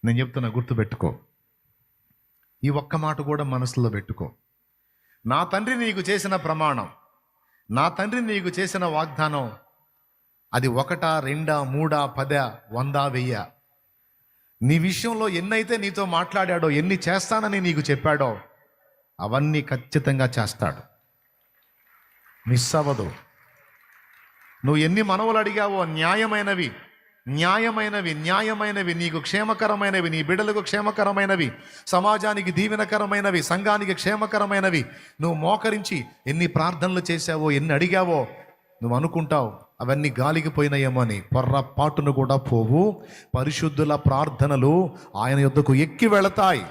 నేను చెప్తున్నా, గుర్తుపెట్టుకో. ఈ ఒక్క మాట కూడా మనసులో పెట్టుకో. నా తండ్రి నీకు చేసిన ప్రమాణం, నా తండ్రి నీకు చేసిన వాగ్దానం, అది 1, 2, 3, 10, 100, 1000. నీ విషయంలో ఎన్నైతే నీతో మాట్లాడాడో, ఎన్ని చేస్తానని నీకు చెప్పాడో, అవన్నీ ఖచ్చితంగా చేస్తాడు. మిస్ అవ్వదు. నువ్వు ఎన్ని మనవులు అడిగావో, న్యాయమైనవి, నీకు క్షేమకరమైనవి, నీ బిడ్డలకు క్షేమకరమైనవి, సమాజానికి దీవెనకరమైనవి, సంఘానికి క్షేమకరమైనవి, నువ్వు మోకరించి ఎన్ని ప్రార్థనలు చేశావో, ఎన్ని అడిగావో, నువ్వు అనుకుంటావు అవన్నీ గాలికి పోయినాయేమో అని. పొర్రపాటును కూడా పోవు. పరిశుద్ధుల ప్రార్థనలు ఆయన యొద్దకు ఎక్కి వెళతాయి.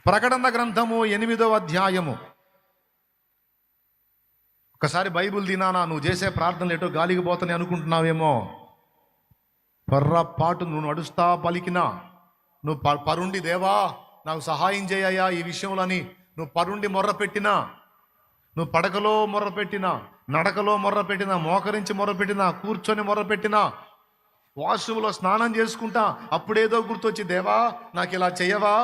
ప్రకటన గ్రంథము 8వ అధ్యాయము. ఒకసారి బైబిల్ తినానా, నువ్వు చేసే ప్రార్థనలు ఎటో గాలికి పోతానే అనుకుంటున్నావేమో. పొర్రపాటు నువ్వు నడుస్తా పలికినా, నువ్వు పరుండి దేవా నాకు సహాయం చేయయ్యా ఈ విషయంలోని నువ్వు పరుండి మొర్రపెట్టినా, నువ్వు పడకలో మొర్రపెట్టినా, నడకలో మొర్రపెట్టినా, మోకరించి మొర్రపెట్టినా, కూర్చొని మొర్రపెట్టినా, వాష్రూమ్లో స్నానం చేసుకుంటా అప్పుడేదో గుర్తొచ్చి దేవా నాకు ఇలా చెయ్యవా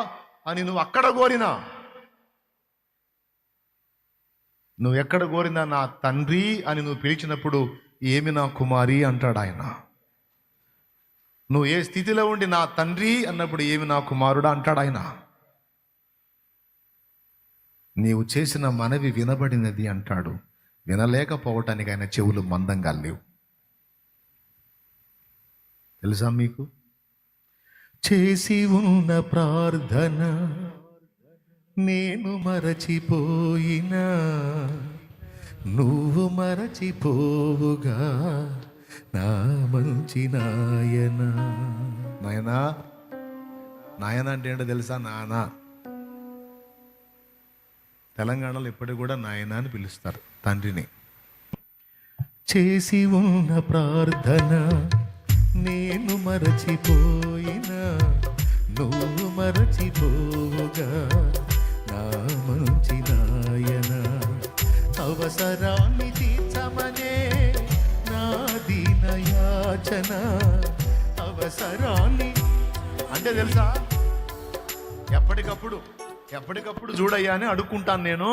అని నువ్వు అక్కడ కోరినా, నువ్వు ఎక్కడ కోరినా నా తండ్రి అని నువ్వు పిలిచినప్పుడు ఏమి నా కుమారి అంటాడు ఆయన. నువ్వు ఏ స్థితిలో ఉండి నా తండ్రి అన్నప్పుడు ఏమి నా కుమారుడా అంటాడు ఆయన. నీవు చేసిన మనవి వినబడినది అంటాడు. వినలేకపోవటానికి ఆయన చెవులు మందంగా లేవు. తెలుసా మీకు? చేసి ఉన్న ప్రార్థన నేను మరచిపోయినా, నువ్వు మరచిపోవుగా నా మంచి నాయన. నాయనా, నాయన అంటే ఏంటో తెలుసా? నానా. తెలంగాణలో ఇప్పటికి కూడా నాయన అని పిలుస్తారు తండ్రిని. చేసి ఉన్న ప్రార్థన నేను మరచిపోయినా, నువ్వు మరచిపోవుగా నా మంచి నాయన. అవసరాన్ని తీర్చమనే నా దీనయాచన. అవసరాన్ని అంటే తెలుసా, ఎప్పటికప్పుడు చూడయ్యా అని అడుక్కుంటాను నేను,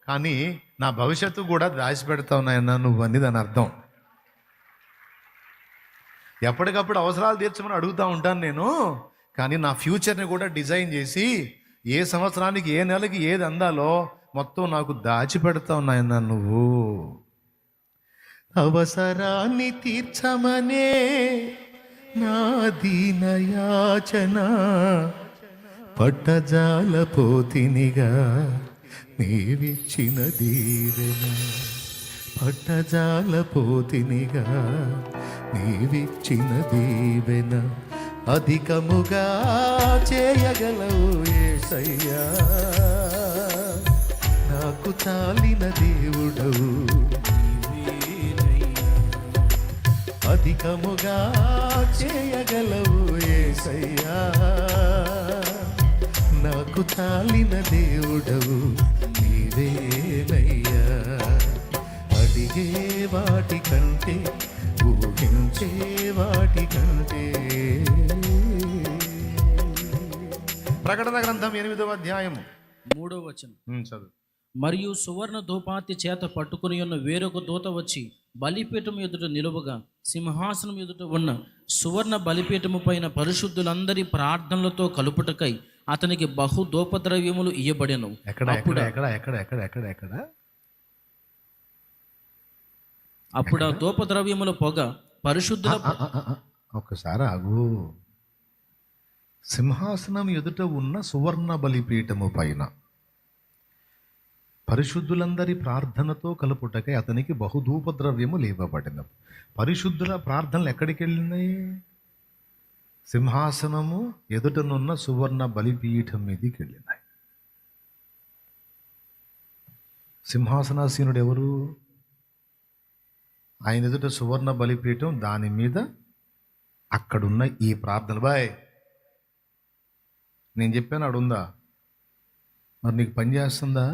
కానీ నా భవిష్యత్తు కూడా దాచి పెడతావు నాయన నువ్వు అని దాని అర్థం. ఎప్పటికప్పుడు అవసరాలు తీర్చమని అడుగుతూ ఉంటాను నేను, కానీ నా ఫ్యూచర్ని కూడా డిజైన్ చేసి ఏ సంవత్సరానికి ఏ నెలకి ఏది అందాలో మొత్తం నాకు దాచిపెడతావు నాయన నువ్వు. అవసరాన్ని తీర్చమనే నా దీనయాచన, పట్టజాల పోతినిగా నీవిచ్చిన దీవెన. పట్టజాల పోతినిగా నీవిచ్చిన దీవెన. అధికముగా చేయగలవు యేసయ్యా, నాకు చాలిన దేవుడవు. అధికముగా చేయగలవు యేసయ్యా, నాకు చాలిన దేవుడవు నీవేనయ్యా. అడిగే వాటి కంటే, ఊహించే వాటి కంటే. ప్రకటన గ్రంథం 8వ అధ్యాయము 3వ వచనం చదువు. మరియు సువర్ణ ధూపార్తి చేత పట్టుకుని ఉన్న వేరొక దూత వచ్చి బలిపీఠం ఎదుట నిలువగా, సింహాసనం ఎదుట ఉన్న సువర్ణ బలిపీఠము పైన పరిశుద్ధులందరి ప్రార్థనలతో కలుపుటకై అతనికి బహు ధూపద్రవ్యములు ఇయ్యబడెను. అప్పుడు ఆ ధూపద్రవ్యముల పొగ పరిశుద్ధుల. ఒక్కసారి ఆగు. సింహాసనం ఎదుట ఉన్న సువర్ణ బలిపీఠము పైన పరిశుద్ధులందరి ప్రార్థనతో కలుపుటకై అతనికి బహుధూపద్రవ్యము లేవబడిన. పరిశుద్ధుల ప్రార్థనలు ఎక్కడికి వెళ్ళినాయి? సింహాసనము ఎదుటనున్న సువర్ణ బలిపీఠం మీదకి వెళ్ళినాయి. సింహాసనాసీనుడు ఎవరు? ఆయన ఎదుట సువర్ణ బలిపీఠం, దాని మీద అక్కడున్న ఈ ప్రార్థన. బాయ్, నేను చెప్పాను అడుందా? మరి నీకు పని చేస్తుందా?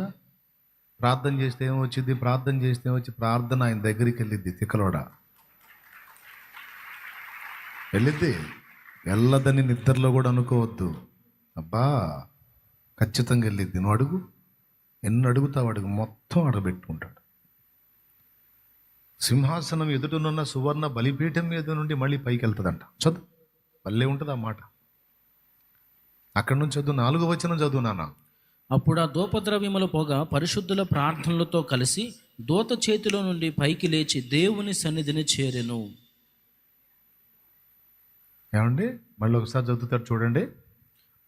ప్రార్థన చేస్తే ఏమొచ్చింది? ప్రార్థన చేస్తే ఏమొచ్చి? ప్రార్థన ఆయన దగ్గరికి వెళ్ళిద్ది. తిక్కలోడా వెళ్ళిద్ది. వెళ్ళదని నిద్రలో కూడా అనుకోవద్దు. అబ్బా ఖచ్చితంగా వెళ్ళిద్ది. నువ్వు అడుగు, ఎన్ని అడుగుతావు అడుగు, మొత్తం అడగబెట్టుకుంటాడు. సింహాసనం ఎదుటనున్న సువర్ణ బలిపీఠం మీద నుండి మళ్ళీ పైకి వెళ్తుందంట. చదువు, భలే ఉంటుంది ఆ మాట. అక్కడి నుంచి చదువు, 4వ వచనం చదువు నాన్న. అప్పుడు ఆ ధూపద్రవ్యముల పొగ పరిశుద్ధుల ప్రార్థనలతో కలిసి దూత చేతిలో నుండి పైకి లేచి దేవుని సన్నిధిని చేరెను. ఏమండి మళ్ళీ ఒకసారి చదువుతాడు చూడండి.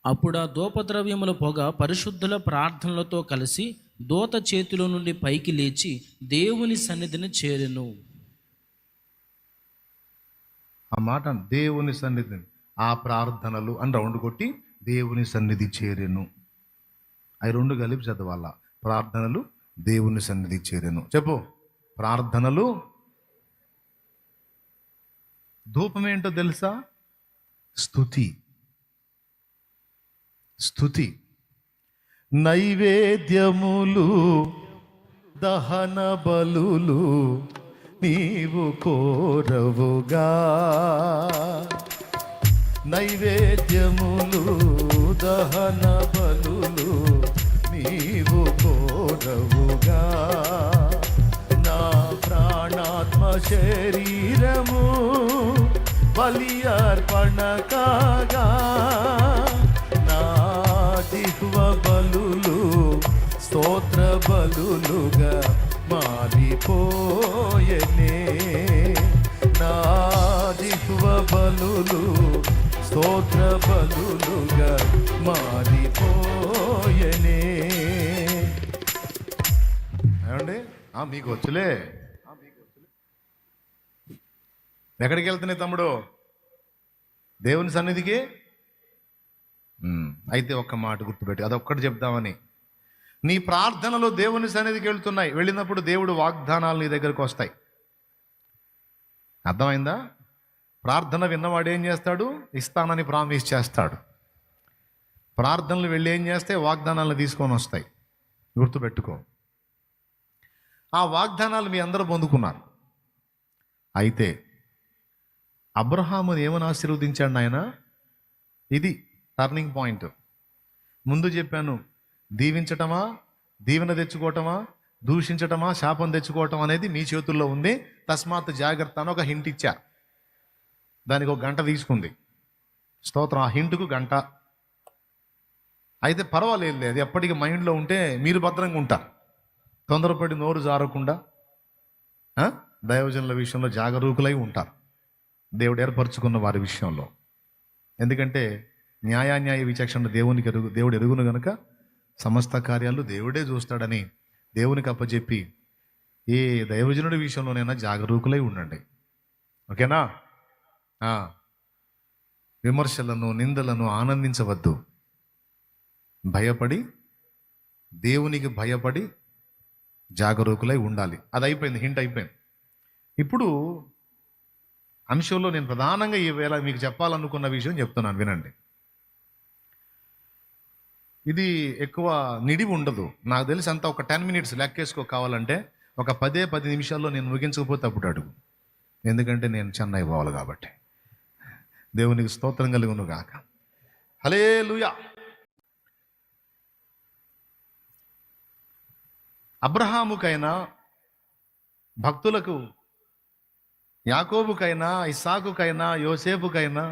అప్పుడు ఆ ధూపద్రవ్యముల పొగ పరిశుద్ధుల ప్రార్థనలతో కలిసి దూత చేతిలో నుండి పైకి లేచి దేవుని సన్నిధిని చేరెను. ఆ మాట దేవుని సన్నిధి, ఆ ప్రార్థనలు అని రౌండ్ కొట్టి దేవుని సన్నిధి చేరెను. అవి రెండు కలిపి చదవాల. ప్రార్థనలు, దేవుని సన్నిధి చేరెను. చెప్పు, ప్రార్థనలు. ధూపం ఏంటో తెలుసా? స్తుతి. స్తుతి. నైవేద్యములు, దహన బలులు నీవు కోరవుగా. నైవేద్యములు, దహన బలులు నీవు కోరవుగా. నా ప్రాణాత్మ శరీరము బలి అర్పణ కాగా. నా జిహ్వ బలులు స్తోత్ర బలులుగా మారిపోయనే. నా జిహ్వ బలులు స్తోత్ర బలులుగా మారిపోయనే. ఏమండి మీకు వచ్చులే. ఎక్కడికి వెళ్తున్నాయి తమ్ముడు? దేవుని సన్నిధికి. అయితే ఒక్క మాట గుర్తుపెట్టి, అదొక్కటి చెప్దామని. నీ ప్రార్థనలు దేవుని సన్నిధికి వెళ్తున్నాయి. వెళ్ళినప్పుడు దేవుడు వాగ్దానాలు నీ దగ్గరకు వస్తాయి. అర్థమైందా? ప్రార్థన విన్నవాడు ఏం చేస్తాడు? ఇస్తానని ప్రామిస్ చేస్తాడు. ప్రార్థనలు వెళ్ళి ఏం చేస్తే వాగ్దానాలను తీసుకొని వస్తాయి. గుర్తుపెట్టుకో. ఆ వాగ్దానాలు మీ అందరూ పొందుకున్నారు. అయితే అబ్రహాముని ఏమని ఆశీర్వదించాడు నాయన? ఇది టర్నింగ్ పాయింట్. ముందు చెప్పాను, దీవించటమా, దీవెన తెచ్చుకోవటమా, దూషించటమా, శాపం తెచ్చుకోవటం అనేది మీ చేతుల్లో ఉంది. తస్మాత్ జాగ్రత్త అని ఒక హింట్ ఇచ్చా. దానికి ఒక గంట తీసుకుంది. స్తోత్రం. ఆ హింటుకు గంట. అయితే పర్వాలేదు, అది ఎప్పటికీ మైండ్లో ఉంటే మీరు భద్రంగా ఉంటారు. తొందరపడి నోరు జారకుండా దైవజనుల విషయంలో జాగరూకులై ఉంటారు, దేవుడు ఏర్పరచుకున్న వారి విషయంలో. ఎందుకంటే న్యాయాన్యాయ విచక్షణ దేవుడు ఎరుగును గనుక సమస్త కార్యాలు దేవుడే చూస్తాడని దేవునికి అప్పచెప్పి ఏ దైవజనుడి విషయంలోనైనా జాగరూకులై ఉండండి. ఓకేనా? విమర్శలను, నిందలను ఆనందించవద్దు. భయపడి, దేవునికి భయపడి జాగరూకులై ఉండాలి. అది అయిపోయింది, హింట్ అయిపోయింది. ఇప్పుడు అంశంలో నేను ప్రధానంగా ఈవేళ మీకు చెప్పాలనుకున్న విషయం చెప్తున్నాను, వినండి. ఇది ఎక్కువ నిడివి ఉండదు. నాకు తెలిసి అంతా ఒక 10 minutes లెక్కేసుకో. కావాలంటే ఒక 10 నిమిషాల్లో నేను ముగించకపోతే అప్పుడు అడుగు. ఎందుకంటే నేను చెన్నై పోవాలి కాబట్టి. దేవునికి స్తోత్రం కలుగును గాక. హల్లెలూయా. అబ్రహాముకైనా, భక్తులకు, యాకోబుకైనా, ఇస్సాకుకైనా, యోసేపుకైనా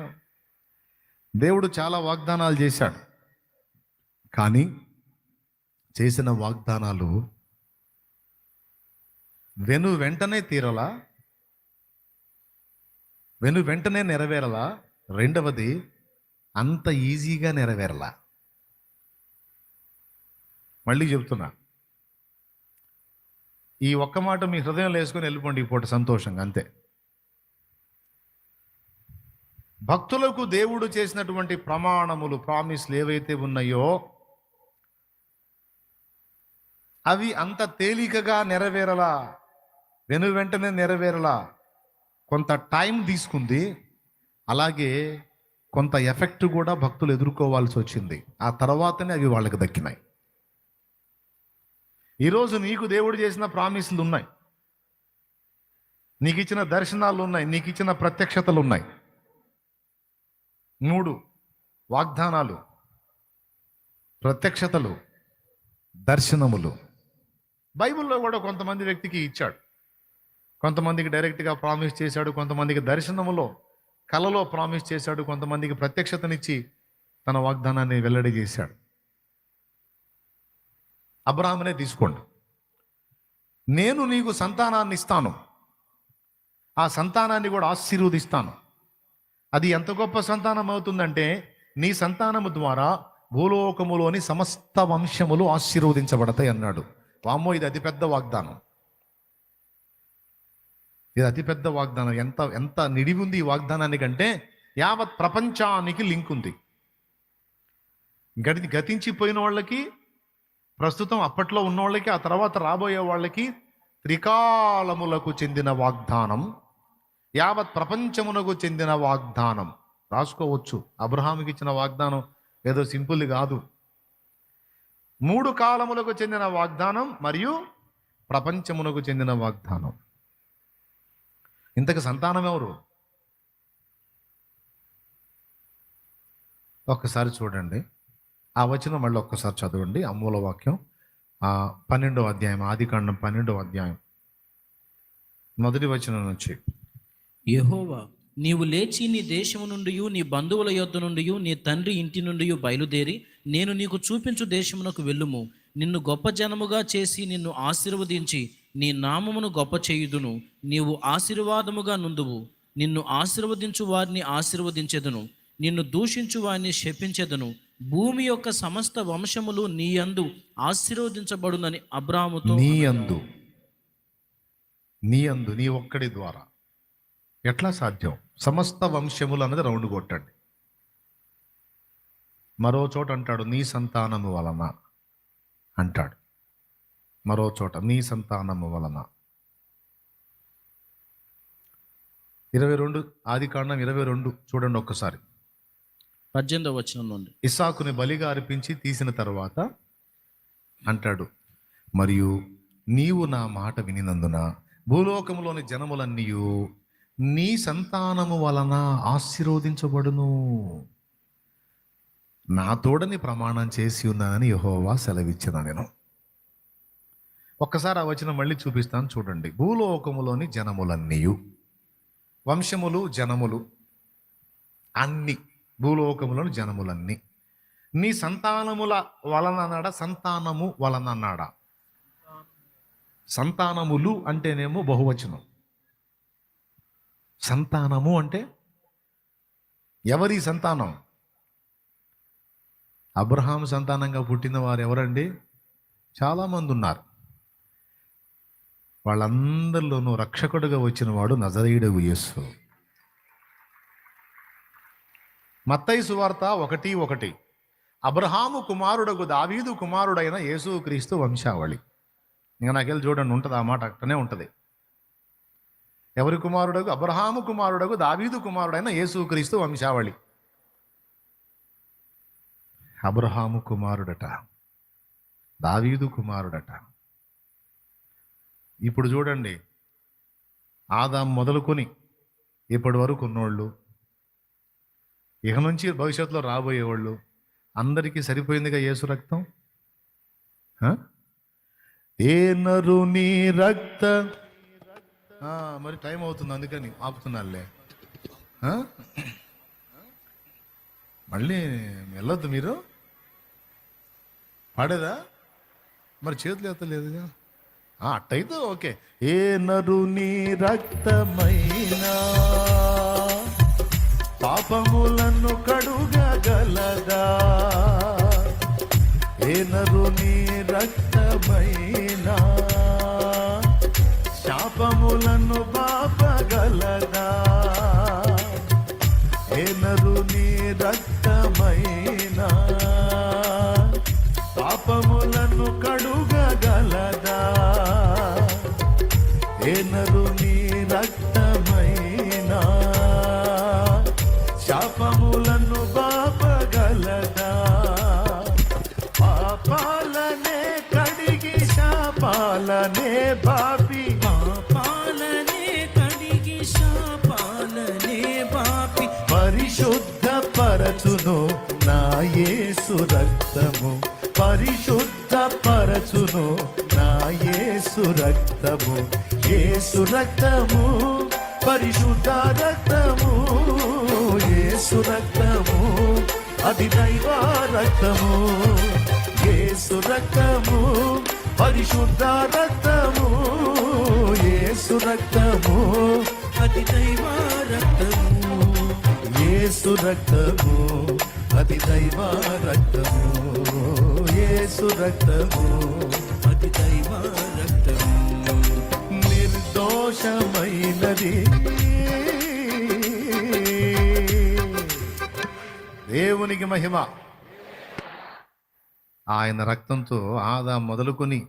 దేవుడు చాలా వాగ్దానాలు చేశాడు. కానీ చేసిన వాగ్దానాలు వెంటనే తీరలా, వెంటనే నెరవేరలా. రెండవది, అంత ఈజీగా నెరవేరలా. మళ్ళీ చెప్తున్నా, ఈ ఒక్క మాట మీ హృదయంలో వేసుకొని వెళ్ళిపోండి ఈ పూట సంతోషంగా, అంతే. భక్తులకు దేవుడు చేసినటువంటి ప్రమాణములు, ప్రామిస్లు ఏవైతే ఉన్నాయో అవి అంత తేలికగా నెరవేరలా, వెంటనే నెరవేరలా. కొంత టైం తీసుకుంది. అలాగే కొంత ఎఫెక్ట్ కూడా భక్తులు ఎదుర్కోవాల్సి వచ్చింది. ఆ తర్వాతనే అవి వాళ్ళకి దక్కినాయి. ఈరోజు నీకు దేవుడు చేసిన ప్రామిస్లు ఉన్నాయి, నీకు ఇచ్చిన దర్శనాలు ఉన్నాయి, నీకు ఇచ్చిన ప్రత్యక్షతలు ఉన్నాయి. 3 వాగ్దానాలు, ప్రత్యక్షతలు, దర్శనములు. బైబిల్లో కూడా కొంతమంది వ్యక్తికి ఇచ్చాడు, కొంతమందికి డైరెక్ట్గా ప్రామిస్ చేశాడు, కొంతమందికి దర్శనములో కలలో ప్రామిస్ చేశాడు, కొంతమందికి ప్రత్యక్షతనిచ్చి తన వాగ్దానాన్ని వెల్లడి చేశాడు. అబ్రహామునే తీసుకోండి. నేను నీకు సంతానాన్ని ఇస్తాను, ఆ సంతానాన్ని కూడా ఆశీర్వదిస్తాను. అది ఎంత గొప్ప సంతానం అవుతుందంటే, నీ సంతానము ద్వారా భూలోకములోని సమస్త వంశములు ఆశీర్వదించబడతాయి అన్నాడు. వామ్మో, ఇది అతిపెద్ద వాగ్దానం. ఇది అతిపెద్ద వాగ్దానం. ఎంత ఎంత నిడివి ఉంది ఈ వాగ్దానానికంటే యావత్ ప్రపంచానికి లింక్ ఉంది. గతించిపోయిన వాళ్ళకి, ప్రస్తుతం అప్పట్లో ఉన్న వాళ్ళకి, ఆ తర్వాత రాబోయే వాళ్ళకి త్రికాలములకు చెందిన వాగ్దానం, యావత్ ప్రపంచమునకు చెందిన వాగ్దానం. రాసుకోవచ్చు. అబ్రహాముకి ఇచ్చిన వాగ్దానం ఏదో సింపుల్ కాదు. 3 కాలములకు చెందిన వాగ్దానం మరియు ప్రపంచమునకు చెందిన వాగ్దానం. ఇంతకు సంతానం ఎవరు? ఒక్కసారి చూడండి ఆ వచనం, మళ్ళీ ఒక్కసారి చదవండి. అమూల వాక్యం 12వ అధ్యాయం, ఆదికాండం 12వ అధ్యాయం మొదటి వచనం నుంచి. యెహోవా, నీవు లేచి నీ దేశము నుండి, నీ బంధువుల యొద్ద నుండి, నీ తండ్రి ఇంటి నుండి బయలుదేరి నేను నీకు చూపించు దేశమునకు వెళ్ళుము. నిన్ను గొప్ప జనముగా చేసి నిన్ను ఆశీర్వదించి నీ నామమును గొప్ప చేయుదును. నీవు ఆశీర్వాదముగా నుందువు. నిన్ను ఆశీర్వదించు వారిని ఆశీర్వదించెదను, నిన్ను దూషించు వారిని శపించెదను. భూమి యొక్క సమస్త వంశములు నీ యందు ఆశీర్వదించబడునని అబ్రాహాముతో. నీ యందు నీ ఒక్కడి ద్వారా ఎట్లా సాధ్యం? సమస్త వంశములు అన్నది రౌండ్ కొట్టండి. మరో చోట అంటాడు నీ సంతానము వలన అంటాడు, మరో చోట నీ సంతానము వలన. 22 ఆదికాండం 22 చూడండి ఒక్కసారి. 18వ వచనం నుండి. ఇస్సాకుని బలిగా అర్పించి తీసిన తర్వాత అంటాడు, మరియు నీవు నా మాట వినినందున భూలోకములోని జనములన్నీయు నీ సంతానము వలన ఆశీర్వదించబడును. నా తోడని ప్రమాణం చేసి ఉన్నానని యెహోవా సెలవిచ్చిన నేను. ఒక్కసారి ఆ వచనం మళ్ళీ చూపిస్తాను చూడండి. భూలోకములోని జనములన్నీయు, వంశములు, జనములు అన్ని, భూలోకములోని జనములన్నీ నీ సంతానముల వలన అన్నాడా, సంతానము వలన అన్నాడా? సంతానములు అంటేనేమో బహువచనం. సంతానము అంటే ఎవరి సంతానం? అబ్రహాం సంతానంగా పుట్టిన వారు ఎవరండి? చాలామంది ఉన్నారు. వాళ్ళందరిలోనూ రక్షకుడుగా వచ్చిన వాడు నజరేయుడగు యేసు. మత్తయి సువార్త 1:1 అబ్రహాము కుమారుడగు దావీదు కుమారుడైన యేసుక్రీస్తు వంశావళి. ఇంకా నాకెళ్ళి చూడండి, ఉంటుంది ఆ మాట, అట్టనే ఉంటుంది. ఎవరి కుమారుడగు? అబ్రహాము కుమారుడగు దావీదు కుమారుడైన యేసుక్రీస్తు వంశావళి. అబ్రహాము కుమారుడట, దావీదు కుమారుడట. ఇప్పుడు చూడండి, ఆదాం మొదలుకొని ఇప్పటి వరకు ఉన్నోళ్ళు, ఇక నుంచి భవిష్యత్తులో రాబోయేవాళ్ళు అందరికీ సరిపోయిందిగా యేసు రక్తం. ఏ నరుని రక్త, మరి టైం అవుతుంది అందుకని ఆపుతున్నానులే. మళ్ళీ వెళ్ళొద్దు మీరు. పాడేదా? మరి చేతులు ఎత్తలేదుగా. అట్టయితే ఓకే. ఏ నరుని రక్తమైనా పాపములను కడుగగలదా? ఏ నరుని రక్తమైనా శాపములను బాపగలదా? ఏ నరుని రక్తమైనా పాపములను కడుగగలదా? ఏ నరుని రక్తమైనా శాపములను బాపగలదా? పాపాలనే కడిగి శాపాలనే బాపి, పాపాలనే కడిగి శాపాలనే బాపి పరిశుద్ధ పరచును నా యేసు రక్తము, పరిశుద్ధ పరచును నా యేసు రక్తము. యేసు రక్తము, పరిశుద్ధ రక్తము, యేసు రక్తము, అది దైవ రక్తము. యేసు రక్తము, పరిశుద్ధ రక్తము, యేసు రక్తము, అది దైవ రక్తము. యేసు రక్తము, అది దైవ రక్తము. యేసు రక్తము, అది దైవ రక్తము. నిర్దోషమైనది దేవునికి మహిమ. ఆయన రక్తంతో ఆదాం మొదలుకొని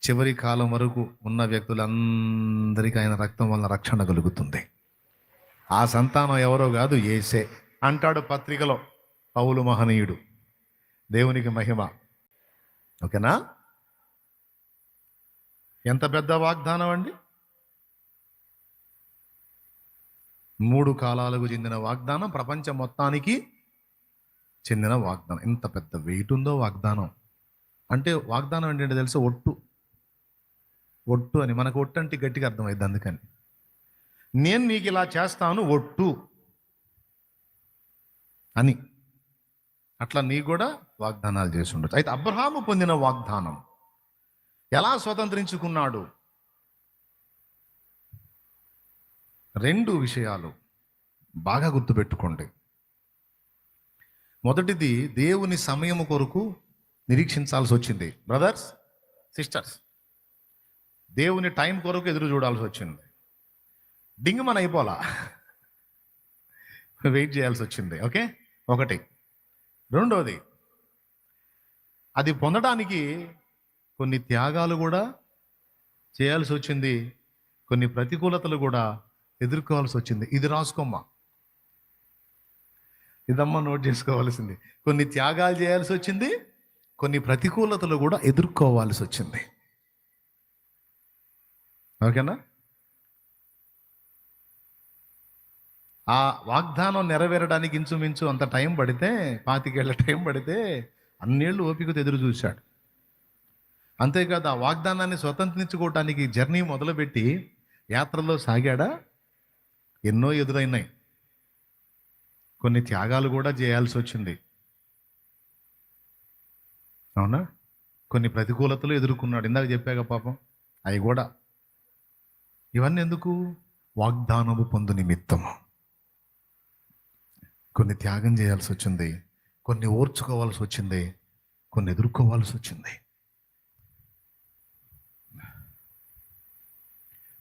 చివరి కాలం వరకు ఉన్న వ్యక్తులందరికీ ఆయన రక్తం వలన రక్షణ కలుగుతుంది. ఆ సంతానం ఎవరో కాదు, యేసే అంటాడు పత్రికలో పౌలు మహనీయుడు. దేవునికి మహిమ. ఓకేనా? ఎంత పెద్ద వాగ్దానం అండి. 3 కాలాలకు చెందిన వాగ్దానం, ప్రపంచం మొత్తానికి చెందిన వాగ్దానం. ఎంత పెద్ద వెయిట్ ఉందో వాగ్దానం. అంటే వాగ్దానం ఏంటంటే తెలుసా? ఒట్టు అని. మనకు ఒట్టు అంటే గట్టిగా అర్థమైంది. అందుకని నేను నీకు ఇలా చేస్తాను ఒట్టు అని. అట్లా నీ కూడా వాగ్దానాలు చేసి ఉండొచ్చు. అయితే అబ్రహాము పొందిన వాగ్దానం ఎలా స్వతంత్రించుకున్నాడు? 2 విషయాలు బాగా గుర్తుపెట్టుకోండి. మొదటిది, దేవుని సమయము కొరకు నిరీక్షించాల్సి వచ్చింది. బ్రదర్స్, సిస్టర్స్, దేవుని టైం కొరకు ఎదురు చూడాల్సి వచ్చింది. డింగమని అయిపోలా, వెయిట్ చేయాల్సి వచ్చింది. ఓకే, ఒకటి. రెండోది, అది పొందడానికి కొన్ని త్యాగాలు కూడా చేయాల్సి వచ్చింది, కొన్ని ప్రతికూలతలు కూడా ఎదుర్కోవాల్సి వచ్చింది. ఇది రాసుకోమ్మా, ఇదమ్మా నోట్ చేసుకోవాల్సింది. కొన్ని త్యాగాలు చేయాల్సి వచ్చింది, కొన్ని ప్రతికూలతలు కూడా ఎదుర్కోవాల్సి వచ్చింది. ఓకేనా? ఆ వాగ్దానం నెరవేరడానికి ఇంచుమించు అంత టైం పడితే, 25 ఏళ్ల టైం పడితే, అన్నేళ్ళు ఓపికతో ఎదురు చూశాడు. అంతేకాదు, ఆ వాగ్దానాన్ని స్వతంత్రించుకోవటానికి జర్నీ మొదలుపెట్టి యాత్రలో సాగాడా, ఎన్నో ఎదురైనాయి. కొన్ని త్యాగాలు కూడా చేయాల్సి వచ్చింది. అవునా? కొన్ని ప్రతికూలతలు ఎదుర్కొన్నాడు. ఇందాక చెప్పాక పాపం అవి కూడా. ఇవన్నీ ఎందుకు? వాగ్దానము పొందు నిమిత్తము. కొన్ని త్యాగం చేయాల్సి వచ్చింది, కొన్ని ఓర్చుకోవాల్సి వచ్చింది, కొన్ని ఎదుర్కోవాల్సి వచ్చింది.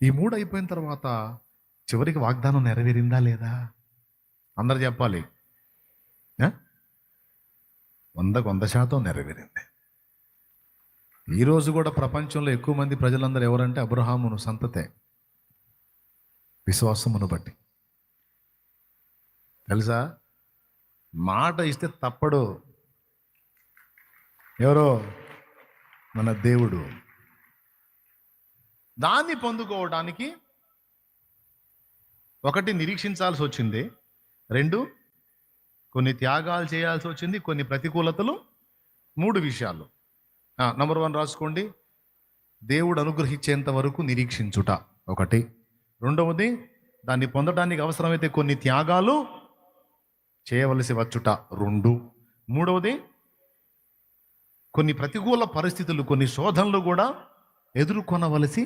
ఈ 3 అయిపోయిన తర్వాత చివరికి వాగ్దానం నెరవేరిందా లేదా? అందరు చెప్పాలి. 100% నెరవేరింది. ఈరోజు కూడా ప్రపంచంలో ఎక్కువ మంది ప్రజలందరూ ఎవరంటే అబ్రహామును సంతతే, విశ్వాసమును బట్టి. తెలుసా? మాట ఇస్తే తప్పడు. ఎవరో మన దేవుడు. దాన్ని పొందుకోవడానికి 1 నిరీక్షించాల్సి వచ్చింది, 2 కొన్ని త్యాగాలు చేయాల్సి వచ్చింది, కొన్ని ప్రతికూలతలు, 3 విషయాలు. నంబర్ 1 రాసుకోండి. దేవుడు అనుగ్రహించేంత వరకు నిరీక్షించుట 1. రెండవది, దాన్ని పొందడానికి అవసరమైతే కొన్ని త్యాగాలు చేయవలసి వచ్చుట 2. మూడవది, కొన్ని ప్రతికూల పరిస్థితులు, కొన్ని శోధనలు కూడా ఎదుర్కొనవలసి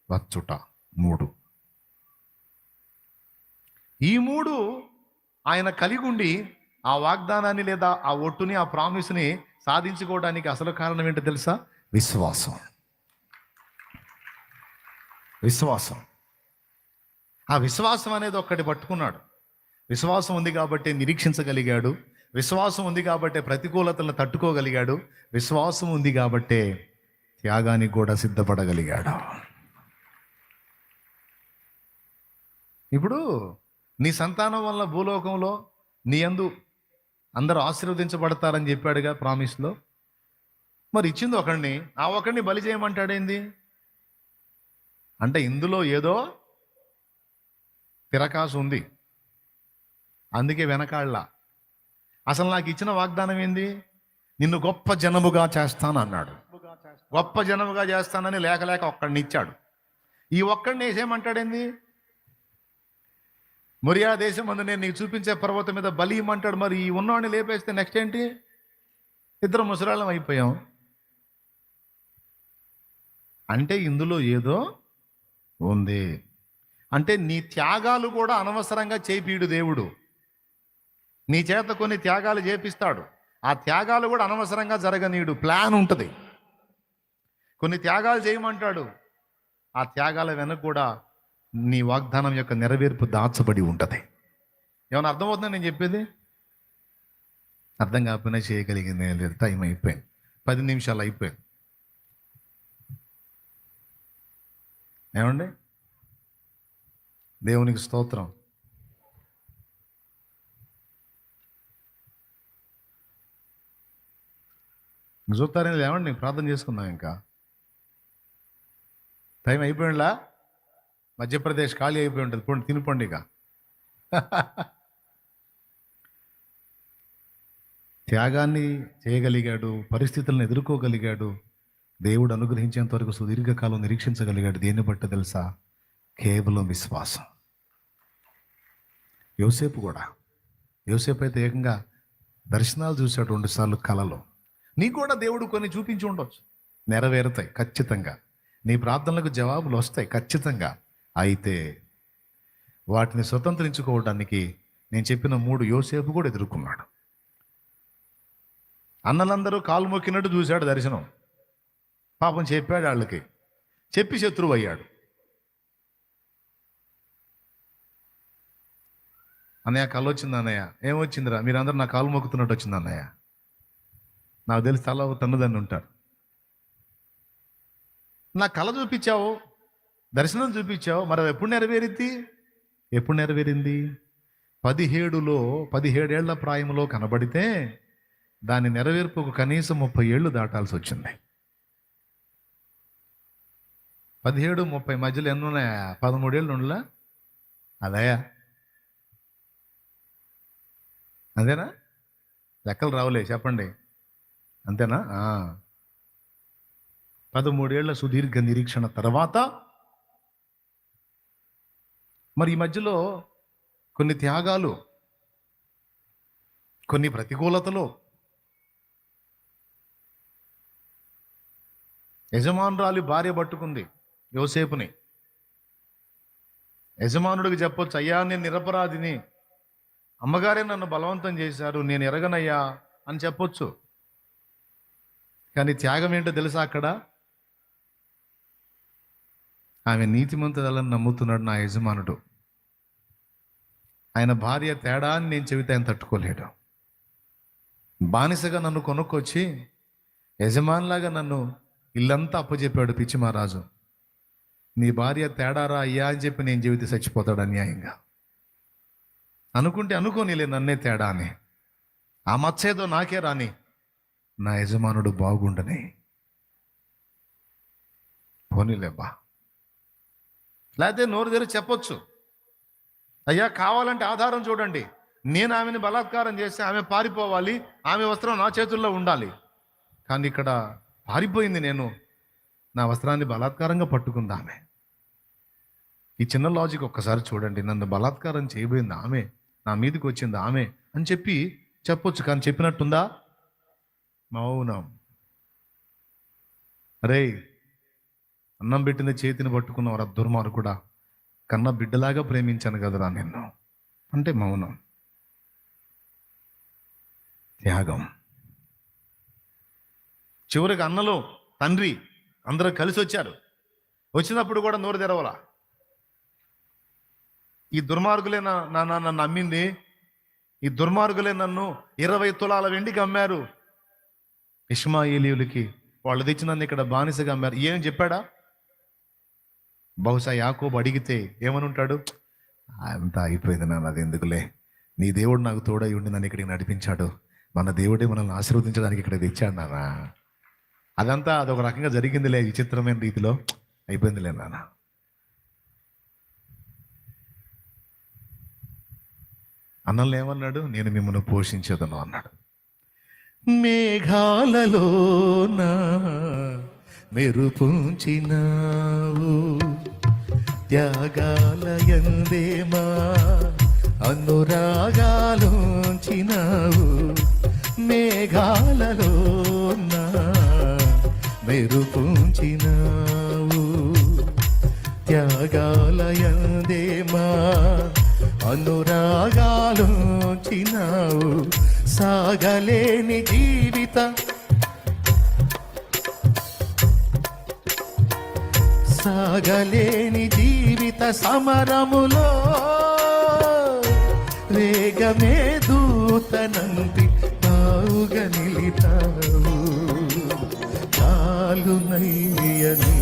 వచ్చుట 3. ఈ 3 ఆయన కలిగి ఉండి ఆ వాగ్దానాన్ని లేదా ఆ ఒట్టుని, ఆ ప్రామిస్ని సాధించుకోవడానికి అసలు కారణం ఏంటో తెలుసా? విశ్వాసం. విశ్వాసం. ఆ విశ్వాసం అనేది ఒక్కటి పట్టుకున్నాడు. విశ్వాసం ఉంది కాబట్టి నిరీక్షించగలిగాడు. విశ్వాసం ఉంది కాబట్టి ప్రతికూలతలను తట్టుకోగలిగాడు. విశ్వాసం ఉంది కాబట్టి త్యాగానికి కూడా సిద్ధపడగలిగాడు. ఇప్పుడు నీ సంతానం వల్ల భూలోకంలో నీ యందు అందరూ ఆశీర్వదించబడతారని చెప్పాడుగా ప్రామిస్లో. మరి ఇచ్చింది ఒకడిని, ఆ ఒకడిని బలి చేయమంటాడేంది? అంటే ఇందులో ఏదో తిరకాసు ఉంది. అందుకే వెనకాళ్ళ. అసలు నాకు ఇచ్చిన వాగ్దానం ఏంది? నిన్ను గొప్ప జనముగా చేస్తాను అన్నాడు. గొప్ప జనముగా చేస్తానని లేక లేక ఒక్కడిని ఇచ్చాడు. ఈ ఒక్కడిని వేసేయమంటాడేంది? మొరియా దేశం అందు నేను నీకు చూపించే పర్వతం మీద బలి ఇమ్మంటాడు. మరి ఈ ఉన్నవాడిని లేపేస్తే నెక్స్ట్ ఏంటి? ఇద్దరు ముసలాళ్ళం అయిపోయాం. అంటే ఇందులో ఏదో ఉంది. అంటే నీ త్యాగాలు కూడా అనవసరంగా చేపీడు దేవుడు. నీ చేత కొన్ని త్యాగాలు చేపిస్తాడు. ఆ త్యాగాలు కూడా అనవసరంగా జరగనీయుడు. ప్లాన్ ఉంటుంది. కొన్ని త్యాగాలు చేయమంటాడు. ఆ త్యాగాల వెనక కూడా నీ వాగ్దానం యొక్క నెరవేర్పు దాచబడి ఉంటుంది. ఏమైనా అర్థమవుతుందా నేను చెప్పేది? అర్థం కాకపోయినా చేయగలిగింది లేదు. టైం అయిపోయింది. 10 నిమిషాలు అయిపోయింది. ఏమండి? దేవునికి స్తోత్రం. చూస్తారని ఏమండి? ప్రార్థన చేసుకుందాం. ఇంకా టైం అయిపోయిందా? మధ్యప్రదేశ్ ఖాళీ అయిపోయి ఉంటుంది. పోండి, తినిపోండి ఇక. త్యాగాన్ని చేయగలిగాడు, పరిస్థితులను ఎదుర్కోగలిగాడు, దేవుడు అనుగ్రహించేంత వరకు సుదీర్ఘకాలం నిరీక్షించగలిగాడు. దేన్ని బట్టి తెలుసా? కేవలం విశ్వాసం. యోసేపు కూడా. యోసేపు అయితే ఏకంగా దర్శనాలు చూశాడు 2 సార్లు కలలో. నీకు కూడా దేవుడు కొన్ని చూపించి ఉండొచ్చు. నెరవేరుతాయి ఖచ్చితంగా. నీ ప్రార్థనలకు జవాబులు వస్తాయి ఖచ్చితంగా. అయితే వాటిని స్వతంత్రించుకోవడానికి నేను చెప్పిన 3 యోసేపు కూడా ఎదుర్కొన్నాడు. అన్నలందరూ కాలు మొక్కినట్టు చూశాడు దర్శనం. పాపం చెప్పాడు వాళ్ళకి. చెప్పి శత్రువు అయ్యాడు. అన్నయ్య కళ్ళు వచ్చింది. అన్నయ్య ఏమొచ్చిందిరా? మీరందరూ నా కాలు మొక్కుతున్నట్టు వచ్చింది అన్నయ్య. నాకు తెలిసి తల తన్నుదని ఉంటారు. నా కళ చూపించావు, దర్శనం చూపించావు, మరి అది ఎప్పుడు నెరవేరింది? ఎప్పుడు నెరవేరింది? 17 ఏళ్ల ప్రాయంలో కనబడితే దాని నెరవేర్పుకు కనీసం 30 ఏళ్ళు దాటాల్సి వచ్చింది. 17, 30 మధ్యలో ఎన్ని ఉన్నాయా? 13 ఏళ్ళు ఉండలా? అదయా, అంతేనా? లెక్కలు రావులే, చెప్పండి. అంతేనా? 13 ఏళ్ల సుదీర్ఘ నిరీక్షణ తర్వాత మరి ఈ మధ్యలో కొన్ని త్యాగాలు, కొన్ని ప్రతికూలతలు. యజమానురాలి భార్య పట్టుకుంది యోసేపుని. యజమానుడికి చెప్పొచ్చు, అయ్యా నేను నిరపరాధిని, అమ్మగారే నన్ను బలవంతం చేశారు, నేను ఎరగనయ్యా అని చెప్పొచ్చు. కానీ త్యాగం ఏంటో తెలుసా? అక్కడ ఆమె నీతిమంతురాలని నమ్ముతున్నాడు నా యజమానుడు. ఆయన భార్య తేడా అని నేను చెబితే ఆయన తట్టుకోలేడు. బానిసగా నన్ను కొనుక్కొచ్చి యజమానిలాగా నన్ను ఇల్లంతా అప్పచెప్పాడు పిచ్చి మహారాజు. నీ భార్య తేడారా అయ్యా అని చెప్పి నేను చెబితే చచ్చిపోతాడు అన్యాయంగా. అనుకుంటే అనుకోనిలే నన్నే తేడా అని. ఆ మచ్చేదో నాకే రాని, నా యజమానుడు బాగుండని. పోనీలేబ్బా. లేకపోతే నోరు తెరిచి చెప్పొచ్చు, అయ్యా కావాలంటే ఆధారం చూడండి, నేను ఆమెను బలాత్కారం చేస్తే ఆమె పారిపోవాలి, ఆమె వస్త్రం నా చేతుల్లో ఉండాలి. కానీ ఇక్కడ పారిపోయింది నేను, నా వస్త్రాన్ని బలాత్కారంగా పట్టుకుంది ఆమె. ఈ చిన్న లాజిక్ ఒక్కసారి చూడండి. నన్ను బలాత్కారం చేయబోయింది ఆమె, నా మీదకి వచ్చింది ఆమె అని చెప్పి చెప్పొచ్చు. కానీ చెప్పినట్టుందా? మౌనం. అరే, అన్నం పెట్టిన చేతిని పట్టుకున్నవారు దుర్మార్గుడా, కన్న బిడ్డలాగా ప్రేమించాను కదరా నిన్ను అంటే మౌనం. త్యాగం. చివరికి అన్నలు తండ్రి అందరూ కలిసి వచ్చారు. వచ్చినప్పుడు కూడా నోరు తెరవలా. ఈ దుర్మార్గులే నన్ను అమ్మింది, ఈ దుర్మార్గులే నన్ను 20 తులాల వెండికి అమ్మారు. ఇష్మాయేలీయులకి వాళ్ళు తెచ్చి నన్ను ఇక్కడ బానిసగా అమ్మారు. ఏం చెప్పాడా? బహుశా యాకోబు అడిగితే ఏమని ఉంటాడు? అంతా అయిపోయింది నాన్న, అది ఎందుకులే, నీ దేవుడు నాకు తోడై ఉండి నన్ను ఇక్కడికి నడిపించాడు, మన దేవుడే మనల్ని ఆశీర్వదించడానికి ఇక్కడ తెచ్చాడు నాన్న. అదంతా అదొక రకంగా జరిగిందిలే, విచిత్రమైన రీతిలో అయిపోయిందిలే నాన్న. అన్నల్ని ఏమన్నాడు? నేను మిమ్మల్ని పోషించేదను అన్నాడు. మేఘాలలోన మెరుపుంచినావు, త్యాగాలయందేమా అనురాగాలుంచినావు. మేఘాలలోన మెరుపుంచినావు, త్యాగాలయందేమా అనురాగాలుంచినావు. సాగలేని జీవిత సమరములో వేగమే దూతనంది తావుగా నిలితావు. చాలునయ్య నీ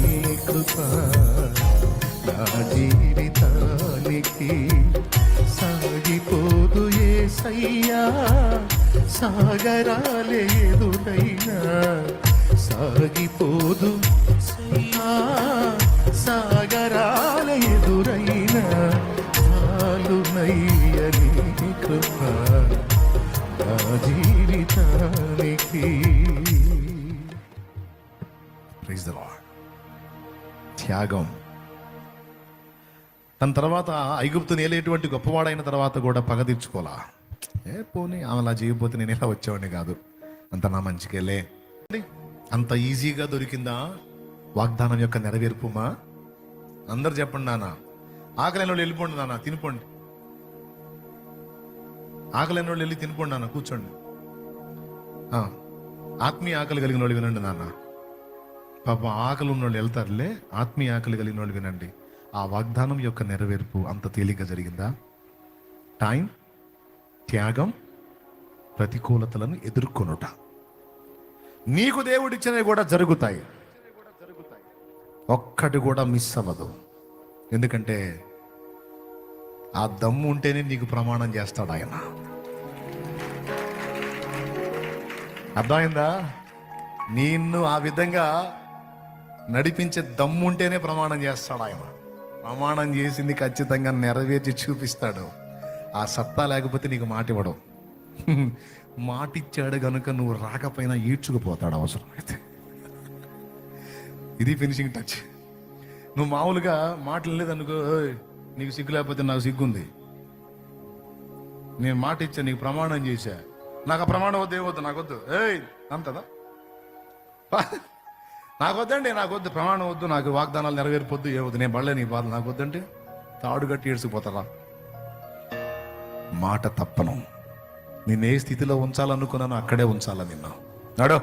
కృప నా జీవితానికి, సాగిపోదు యేసయ్యా సాగరాలే ఎదురైనా, సాగిపోదు సాగరాల ఎదురైనా. చాలునయ్య నీ కృప నా జీవితానికి. Praise the Lord. త్యాగం. తన తర్వాత ఐగుప్తుని ఏలేటువంటి గొప్పవాడైన తర్వాత కూడా పగ తీర్చుకోలా. పోనీ ఆమె అలా చేయకపోతే నేను ఎలా వచ్చేవాడిని కాదు, అంత నా మంచికెళ్ళే. అంత ఈజీగా దొరికిందా వాగ్దానం యొక్క నెరవేర్పుమా? అందరు చెప్పండి నాన్న. ఆకలిన వాళ్ళు వెళ్ళిపోండి నాన్న, తినిపోండి. ఆకలిన వాళ్ళు వెళ్ళి తినిపోండి నాన్న, కూర్చోండి. ఆత్మీయ ఆకలి కలిగిన వాళ్ళు వినండి నాన్న. పాప ఆకలి ఉన్న వాళ్ళు వెళ్తారులే, ఆత్మీయ ఆకలి కలిగిన వాళ్ళు వినండి. ఆ వాగ్దానం యొక్క నెరవేర్పు అంత తేలిగ్గా జరిగిందా? టైం, త్యాగం, ప్రతికూలతలను ఎదుర్కొనుట. నీకు దేవుడిచ్చినవి కూడా జరుగుతాయి, ఒక్కటి కూడా మిస్ అవ్వదు. ఎందుకంటే ఆ దమ్ము ఉంటేనే నీకు ప్రమాణం చేస్తాడు ఆయన. అర్థమైందా? నిన్ను ఆ విధంగా నడిపించే దమ్ము ఉంటేనే ప్రమాణం చేస్తాడు ఆయన. ప్రమాణం చేసింది ఖచ్చితంగా నెరవేర్చి చూపిస్తాడు. ఆ సత్తా లేకపోతే నీకు మాట ఇవ్వడం. మాట ఇచ్చాడు కనుక నువ్వు రాకపోయినా ఈడ్చుకుపోతాడు అవసరమైతే. ఇది ఫినిషింగ్ టచ్. నువ్వు మామూలుగా మాటలు లేదనుకో, నీకు సిగ్గు లేకపోతే నాకు సిగ్గుంది, నేను మాట ఇచ్చా, నీకు ప్రమాణం చేశా, నాకు ఆ ప్రమాణం వద్దు, ఏమొద్దు, నాకొద్దు, అంతదా, నాకొద్దండి, నాకొద్దు, ప్రమాణం వద్దు, నాకు వాగ్దానాలు నెరవేరిపోద్దు, ఏమొద్దు, నేను పడలే నీ బాధ, నాకొద్దంటే తాడు కట్టి ఏడ్చుకుపోతారా? మాట తప్పను. నిన్ను ఏ స్థితిలో ఉంచాలనుకున్నానో అక్కడే ఉంచాల నిన్ను. నాడో,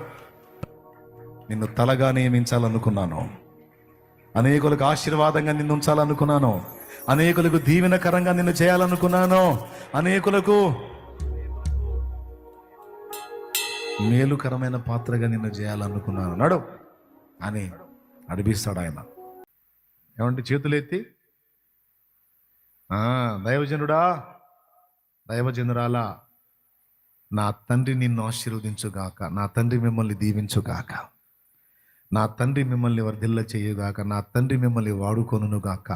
నిన్ను తలగా నియమించాలనుకున్నాను, అనేకులకు ఆశీర్వాదంగా నిన్ను ఉంచాలనుకున్నాను, అనేకులకు దీవెనకరంగా నిన్ను చేయాలనుకున్నాను, అనేకులకు మేలుకరమైన పాత్రగా నిన్ను చేయాలనుకున్నాను నడు అని నడిపిస్తాడు ఆయన. ఏమంటే చేతులెత్తి, దైవజనుడా, దైవజనురాలా, నా తండ్రి నిన్ను ఆశీర్వదించుగాక, నా తండ్రి మిమ్మల్ని దీవించుగాక, నా తండ్రి మిమ్మల్ని వర్ధిల్ల చేయుగాక, నా తండ్రి మిమ్మల్ని వాడుకొనుగాక,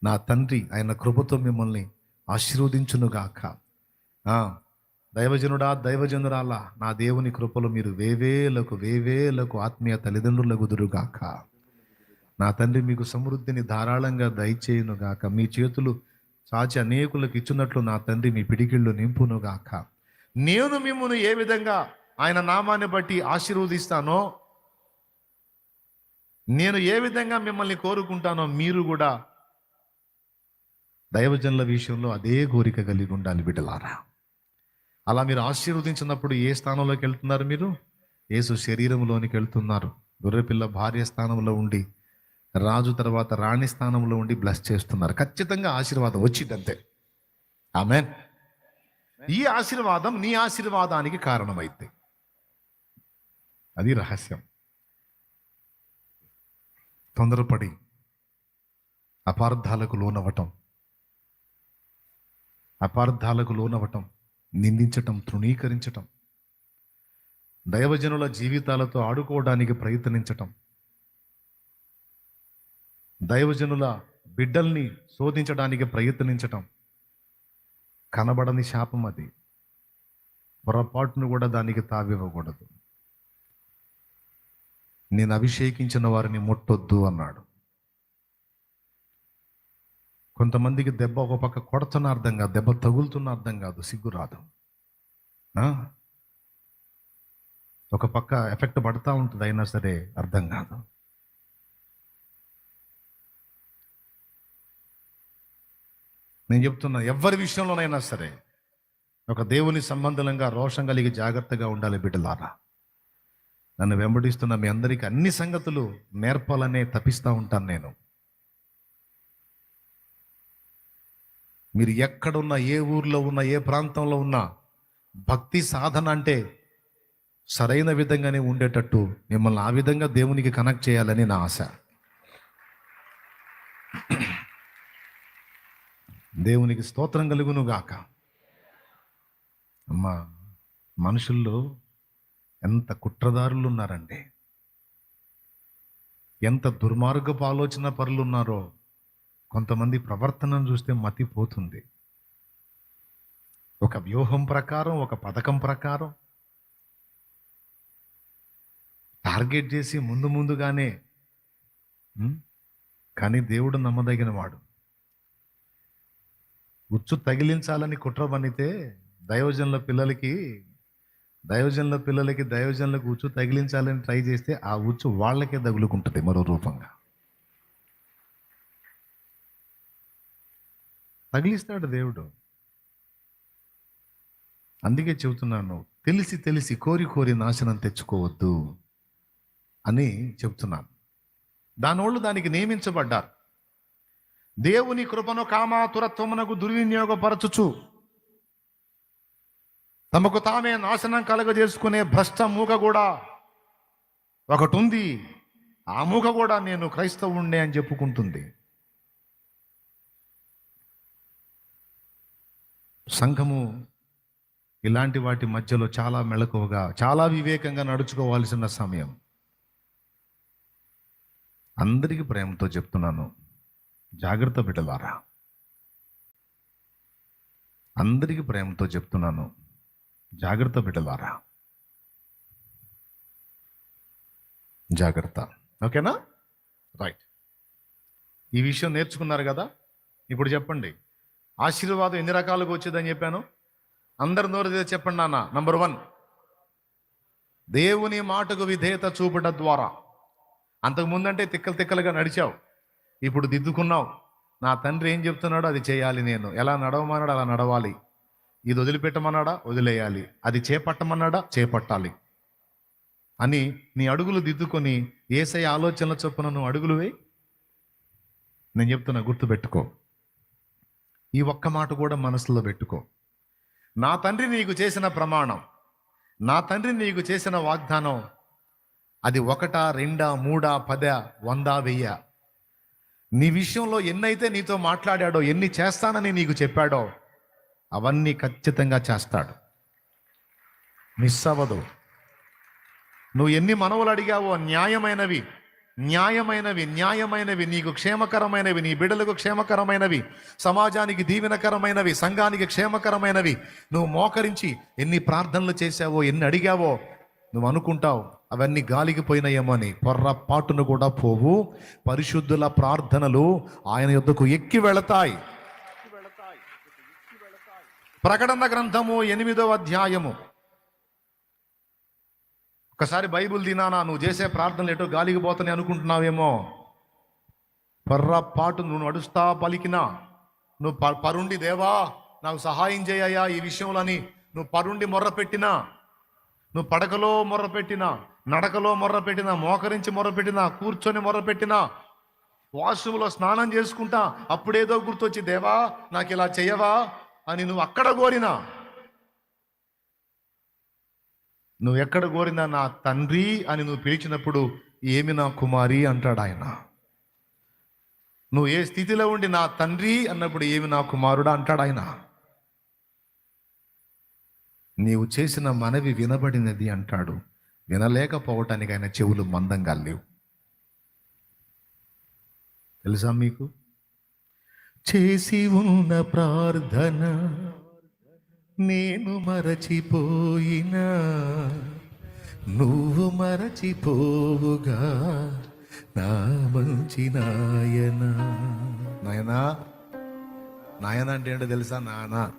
నా తండ్రి ఆయన కృపతో మిమ్మల్ని ఆశీర్వదించునుగాక. దైవజనుడా, దైవజనురాలా, నా దేవుని కృపలో మీరు వేవేలకు ఆత్మీయ తల్లిదండ్రుల గుదురుగాక. నా తండ్రి మీకు సమృద్ధిని ధారాళంగా దయచేయునుగాక. మీ చేతులు చాచి అనేకులకు ఇచ్చున్నట్లు నా తండ్రి మీ పిడికిళ్ళు నింపునుగాక. నేను మిమ్మల్ని ఏ విధంగా ఆయన నామాన్ని బట్టి ఆశీర్వదిస్తానో, నేను ఏ విధంగా మిమ్మల్ని కోరుకుంటానో, మీరు కూడా దైవజనుల విషయంలో అదే కోరిక కలిగి ఉండాలి బిడ్డలారా. అలా మీరు ఆశీర్వదించినప్పుడు ఏ స్థానంలోకి వెళ్తున్నారు? మీరు యేసు శరీరంలోనికి వెళ్తున్నారు. గొర్రెపిల్ల భార్య స్థానంలో ఉండి, రాజు తర్వాత రాణి స్థానంలో ఉండి బ్లెస్ చేస్తున్నారు. ఖచ్చితంగా ఆశీర్వాదం వచ్చిందంతే. ఆమేన్. ఈ ఆశీర్వాదం నీ ఆశీర్వాదానికి కారణమైంది. అది రహస్యం. తొందరపడి అపార్థాలకు లోనవటం, నిందించటం, తృణీకరించటం, దైవజనుల జీవితాలతో ఆడుకోవడానికి ప్రయత్నించటం, దైవజనుల బిడ్డల్ని శోధించడానికి ప్రయత్నించటం, కనబడని శాపం అది. పొరపాటును కూడా దానికి తావివ్వకూడదు. నేను అభిషేకించిన వారిని ముట్టొద్దు అన్నాడు. కొంతమందికి దెబ్బ ఒక పక్క కొడుతున్న అర్థం కాదు, దెబ్బ తగులుతున్న అర్థం కాదు, సిగ్గు రాదు. ఒక పక్క ఎఫెక్ట్ పడతా ఉంటుంది, అయినా సరే అర్థం కాదు. నేను చెప్తున్నా, ఎవరి విషయంలోనైనా సరే ఒక దేవుని సంబంధంగా రోషం కలిగి జాగ్రత్తగా ఉండాలి బిడ్డలారా. నన్ను వెంబడిస్తున్న మీ అందరికీ అన్ని సంగతులు నేర్పాలనే తపిస్తూ ఉంటాను నేను. మీరు ఎక్కడున్నా, ఏ ఊర్లో ఉన్నా, ఏ ప్రాంతంలో ఉన్నా, భక్తి సాధన అంటే సరైన విధంగానే ఉండేటట్టు మిమ్మల్ని ఆ విధంగా దేవునికి కనెక్ట్ చేయాలని నా ఆశ. దేవునికి స్తోత్రం కలుగును గాక. అమ్మా, మనుషుల్లో ఎంత కుట్రదారులు ఉన్నారండి, ఎంత దుర్మార్గపు ఆలోచన పరులు ఉన్నారో. కొంతమంది ప్రవర్తనను చూస్తే మతిపోతుంది. ఒక వ్యూహం ప్రకారం, ఒక పథకం ప్రకారం టార్గెట్ చేసి ముందుగానే. కానీ దేవుడు నమ్మదగిన వాడు. ఉచ్చు తగిలించాలని కుట్ర పనితే దైవజనుల పిల్లలకి ఉచ్చు తగిలించాలని ట్రై చేస్తే ఆ ఉచ్చు వాళ్ళకే తగులుకుంటుంది మరో రూపంగా. తగిలిస్తాడు దేవుడు. అందుకే చెబుతున్నాను, తెలిసి కోరి నాశనం తెచ్చుకోవద్దు అని చెప్తున్నాను. దానోళ్ళు దానికి నియమించబడ్డారు. దేవుని కృపను కామాతురత్వమునకు దుర్వినియోగపరచుచు తమకు తామే నాశనం కలగజేసుకునే భ్రష్ట మూక కూడా ఒకటి ఉంది. ఆ మూక కూడా నేను క్రైస్తవుణ్ణే అని చెప్పుకుంటుంది. సంఘము ఇలాంటి వాటి మధ్యలో చాలా మెళకువగా, చాలా వివేకంగా నడుచుకోవాల్సిన సమయం. అందరికీ ప్రేమతో చెప్తున్నాను, జాగ్రత్త బిడ్డలారా. అందరికీ ప్రేమతో చెప్తున్నాను, జాగ్రత్త బిడ్డలారా, జాగ్రత్త. ఓకేనా? రైట్. ఈ విషయం నేర్చుకున్నారు కదా. ఇప్పుడు చెప్పండి, ఆశీర్వాదం ఎన్ని రకాలుగా వచ్చేదని చెప్పాను? అందరు నోరు తెరిచి చెప్పండి నాన్న. నంబర్ 1, దేవుని మాటకు విధేయత చూపడం ద్వారా. అంతకుముందంటే తిక్కలుగా నడిచావు, ఇప్పుడు దిద్దుకున్నావు. నా తండ్రి ఏం చెప్తున్నాడో అది చేయాలి, నేను ఎలా నడవమన్నాడో అలా నడవాలి, ఇది వదిలిపెట్టమన్నాడా వదిలేయాలి, అది చేపట్టమన్నాడా చేపట్టాలి అని నీ అడుగులు దిద్దుకొని యేసయ్య ఆలోచనల చొప్పున నువ్వు అడుగులు వేయి. నేను చెప్తున్నా, గుర్తుపెట్టుకో. ఈ ఒక్క మాట కూడా మనసులో పెట్టుకో. నా తండ్రి నీకు చేసిన ప్రమాణం, నా తండ్రి నీకు చేసిన వాగ్దానం, అది 1, 2, 3, 10, 100, 1000. నీ విషయంలో ఎన్నైతే నీతో మాట్లాడాడో, ఎన్ని చేస్తానని నీకు చెప్పాడో అవన్నీ ఖచ్చితంగా చేస్తాడు. మిస్ అవ్వదు. నువ్వు ఎన్ని మనవులు అడిగావో న్యాయమైనవి, నీకు క్షేమకరమైనవి, నీ బిడ్డలకు క్షేమకరమైనవి, సమాజానికి దీవెనకరమైనవి, సంఘానికి క్షేమకరమైనవి నువ్వు మోకరించి ఎన్ని ప్రార్థనలు చేశావో, ఎన్ని అడిగావో నువ్వు అనుకుంటావు అవన్నీ గాలికి పోయినాయేమో అని. పొర్రపాటును కూడా పోవు. పరిశుద్ధుల ప్రార్థనలు ఆయన యొద్దకు ఎక్కి వెళతాయి. ప్రకటన గ్రంథము 8వ అధ్యాయము. ఒకసారి బైబుల్ తినానా, నువ్వు చేసే ప్రార్థనలు ఎటో గాలికి పోతానే అనుకుంటున్నావేమో. పొర్రపాటు నువ్వు నడుస్తా పలికినా, నువ్వు పరుండి దేవా నాకు సహాయం చేయయ్యా ఈ విషయంలో అని నువ్వు పరుండి మొర్ర పెట్టినా, నువ్వు పడకలో మొర్ర పెట్టినా, నడకలో మొర్ర పెట్టినా, మోకరించి మొర్ర పెట్టినా, కూర్చొని మొర్ర పెట్టినా, వాష్రూమ్లో స్నానం చేసుకుంటా అప్పుడేదో గుర్తొచ్చి దేవా నాకు ఇలా చెయ్యవా అని నువ్వు అక్కడ కోరినా, నువ్వు ఎక్కడ కోరినా నా తండ్రి అని నువ్వు పిలిచినప్పుడు ఏమి నా కుమారి అంటాడు ఆయన. నువ్వు ఏ స్థితిలో ఉండి నా తండ్రి అన్నప్పుడు ఏమి నా కుమారుడా అంటాడు ఆయన. నీవు చేసిన మనవి వినబడినది అంటాడు. వినలేకపోవటానికి ఆయన చెవులు మందంగా లేవు. తెలుసా మీకు? చేసి ఉన్న ప్రార్థన నేను మరచిపోయినా నువ్వు మరచిపోవుగా నా మంచి నాయనా. నాయనా, నాయన అంటే ఏంటో తెలుసా? నాన్న